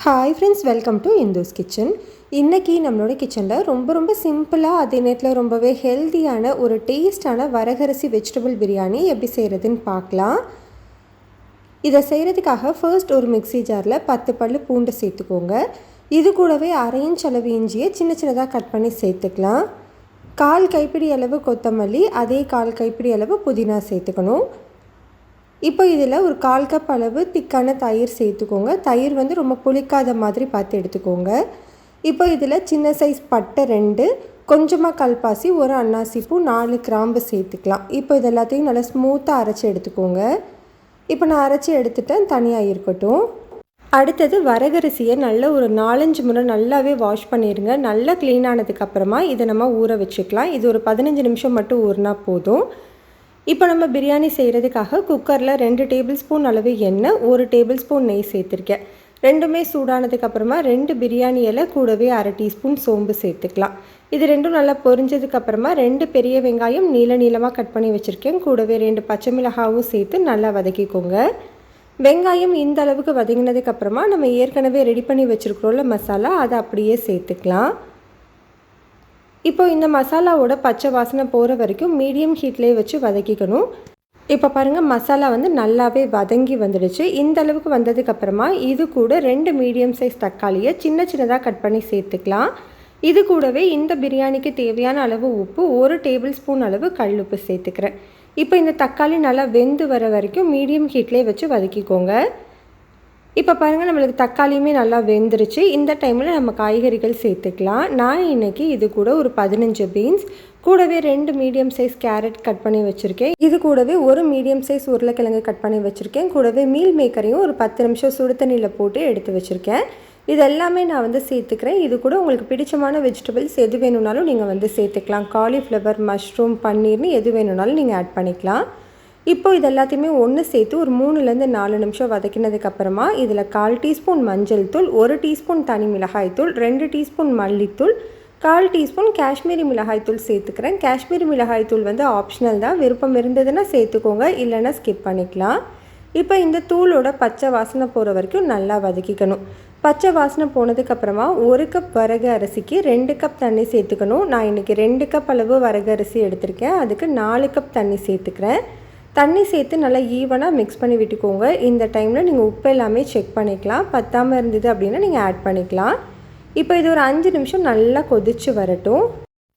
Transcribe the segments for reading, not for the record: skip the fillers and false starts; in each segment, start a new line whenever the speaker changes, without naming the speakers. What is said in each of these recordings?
Hi friends, welcome to Indhus kitchen. இன்றைக்கி நம்மளோட கிச்சனில் ரொம்ப சிம்பிளாக அதே நேரத்தில் ரொம்பவே ஹெல்த்தியான ஒரு டேஸ்டான வரகரிசி வெஜிடபிள் பிரியாணி எப்படி செய்கிறதுன்னு பார்க்கலாம். இதை செய்கிறதுக்காக ஃபர்ஸ்ட் ஒரு மிக்ஸி ஜாரில் 10 பல்லு பூண்டு சேர்த்துக்கோங்க. இது கூடவே 1/2 இன்ச் அளவு இஞ்சியை சின்னதாக கட் பண்ணி சேர்த்துக்கலாம். 1/4 கைப்பிடி அளவு கொத்தமல்லி, அதே 1/4 கைப்பிடி அளவு புதினா சேர்த்துக்கணும். இப்போ இதில் ஒரு 1/4 கப் அளவு திக்கான தயிர் சேர்த்துக்கோங்க. தயிர் ரொம்ப புளிக்காத மாதிரி பார்த்து எடுத்துக்கோங்க. இப்போ இதில் சின்ன சைஸ் பட்டை 2, கொஞ்சமாக கல்பாசி, ஒரு அன்னாசிப்பூ, 4 கிராம்பு சேர்த்துக்கலாம். இப்போ இது எல்லாத்தையும் நல்லா ஸ்மூத்தாக அரைச்சி எடுத்துக்கோங்க. இப்போ நான் அரைச்சி எடுத்துட்டேன், தனியாக இருக்கட்டும். அடுத்தது வரகரிசியை நல்லா ஒரு 4-5 முறை நல்லாவே வாஷ் பண்ணிடுங்க. நல்லா க்ளீன் ஆனதுக்கப்புறமா இதை நம்ம ஊற வச்சுக்கலாம். இது ஒரு 15 நிமிஷம் மட்டும் ஊறினா போதும். இப்போ நம்ம பிரியாணி செய்கிறதுக்காக குக்கரில் 2 டேபிள் ஸ்பூன் அளவு எண்ணெய், 1 டேபிள் ஸ்பூன் நெய் சேர்த்துருக்கேன். ரெண்டுமே சூடானதுக்கப்புறமா 2 பிரியாணி இலை கூடவே 1/2 டீஸ்பூன் சோம்பு சேர்த்துக்கலாம். இது ரெண்டும் நல்லா பொரிஞ்சதுக்கப்புறமா 2 பெரிய வெங்காயம் நீளமாக கட் பண்ணி வச்சுருக்கேன். கூடவே 2 பச்சை மிளகாவும் சேர்த்து நல்லா வதக்கிக்கோங்க. வெங்காயம் இந்த அளவுக்கு வதங்கினதுக்கப்புறமா நம்ம ஏற்கனவே ரெடி பண்ணி வச்சுருக்கிறோம்ல மசாலா, அதை அப்படியே சேர்த்துக்கலாம். இப்போ இந்த மசாலாவோட பச்சை வாசனை போகிற வரைக்கும் மீடியம் ஹீட்லேயே வச்சு வதக்கிக்கணும். இப்போ பாருங்கள், மசாலா நல்லாவே வதங்கி வந்துடுச்சு. இந்த அளவுக்கு வந்ததுக்கப்புறமா இது கூட 2 மீடியம் சைஸ் தக்காளியை சின்னதாக கட் பண்ணி சேர்த்துக்கலாம். இது கூடவே இந்த பிரியாணிக்கு தேவையான அளவு உப்பு, 1 டேபிள் ஸ்பூன் அளவு கல்லுப்பு சேர்த்துக்கிறேன். இப்போ இந்த தக்காளி நல்லா வெந்து வர வரைக்கும் மீடியம் ஹீட்லேயே வச்சு வதக்கிக்கோங்க. இப்போ பாருங்கள், நம்மளுக்கு தக்காளியுமே நல்லா வெந்துருச்சு. இந்த டைமில் நம்ம காய்கறிகள் சேர்த்துக்கலாம். நான் இன்றைக்கி இது கூட ஒரு 15 பீன்ஸ், கூடவே 2 மீடியம் சைஸ் கேரட் கட் பண்ணி வச்சுருக்கேன். இது கூடவே ஒரு மீடியம் சைஸ் உருளைக்கிழங்கு கட் பண்ணி வச்சுருக்கேன். கூடவே மீல் மேக்கரையும் ஒரு 10 நிமிஷம் சுடு தண்ணியில் போட்டு எடுத்து வச்சுருக்கேன். இது எல்லாமே நான் சேர்த்துக்கிறேன். இது கூட உங்களுக்கு பிடிச்சமான வெஜிடபிள்ஸ் எது வேணும்னாலும் நீங்கள் சேர்த்துக்கலாம். காலிஃப்ளவர், மஷ்ரூம், பன்னீர்னு எது வேணும்னாலும் நீங்கள் ஆட் பண்ணிக்கலாம். இப்போ இது எல்லாத்தையுமே ஒன்று சேர்த்து ஒரு 3லேருந்து 4 நிமிஷம் வதக்கினதுக்கப்புறமா இதில் 1/4 டீஸ்பூன் மஞ்சள் தூள், 1 டீஸ்பூன் தனி மிளகாய்த்தூள், 2 டீஸ்பூன் மல்லித்தூள், 1/4 டீஸ்பூன் காஷ்மீரி மிளகாய்த்தூள் சேர்த்துக்கிறேன். காஷ்மீரி மிளகாய்த்தூள் ஆப்ஷனல் தான். விருப்பம் இருந்ததுன்னா சேர்த்துக்கோங்க, இல்லைன்னா ஸ்கிப் பண்ணிக்கலாம். இப்போ இந்த தூளோட பச்சை வாசனை போகிற வரைக்கும் நல்லா வதக்கிக்கணும். பச்சை வாசனை போனதுக்கப்புறமா 1 கப் வரகு அரிசிக்கு 2 கப் தண்ணி சேர்த்துக்கணும். நான் இன்றைக்கி 2 கப் அளவு வரகு அரிசி எடுத்திருக்கேன். அதுக்கு 4 கப் தண்ணி சேர்த்துக்கிறேன். தண்ணி சேர்த்து நல்லா ஈவனாக மிக்ஸ் பண்ணி விட்டுக்கோங்க. இந்த டைமில் நீங்கள் உப்பு எல்லாமே செக் பண்ணிக்கலாம். பத்தாமல் இருந்தது அப்படின்னா நீங்கள் ஆட் பண்ணிக்கலாம். இப்போ இது ஒரு 5 நிமிஷம் நல்லா கொதித்து வரட்டும்.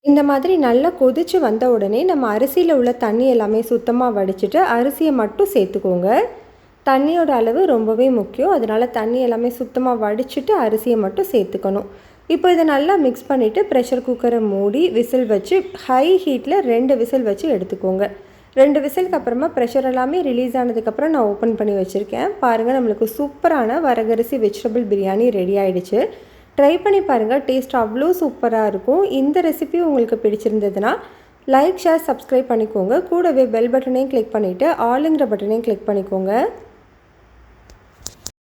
இந்த மாதிரி நல்லா கொதித்து வந்த உடனே நம்ம அரிசியில் உள்ள தண்ணி எல்லாமே சுத்தமாக வடிச்சிட்டு அரிசியை மட்டும் சேர்த்துக்கோங்க. தண்ணியோட அளவு ரொம்பவே முக்கியம். அதனால் தண்ணி எல்லாமே சுத்தமாக வடிச்சிட்டு அரிசியை மட்டும் சேர்த்துக்கணும். இப்போ இதை நல்லா மிக்ஸ் பண்ணிவிட்டு ப்ரெஷர் குக்கரை மூடி விசில் வச்சு ஹை ஹீட்டில் 2 விசில் வச்சு எடுத்துக்கோங்க. 2 விசிலுக்கு அப்புறமா ப்ரெஷர் எல்லாமே ரிலீஸ் ஆனதுக்கப்புறம் நான் ஓப்பன் பண்ணி வச்சுருக்கேன். பாருங்கள், நம்மளுக்கு சூப்பரான வரகரிசி வெஜிடபிள் பிரியாணி ரெடி ஆகிடுச்சு. ட்ரை பண்ணி பாருங்கள், டேஸ்ட் அவ்வளோ சூப்பராக இருக்கும். இந்த ரெசிபி உங்களுக்கு பிடிச்சிருந்ததுன்னா லைக், ஷேர், சப்ஸ்கிரைப் பண்ணிக்கோங்க. கூடவே பெல் பட்டனையும் கிளிக் பண்ணிவிட்டு ஆளுங்கிற பட்டனையும் கிளிக் பண்ணிக்கோங்க.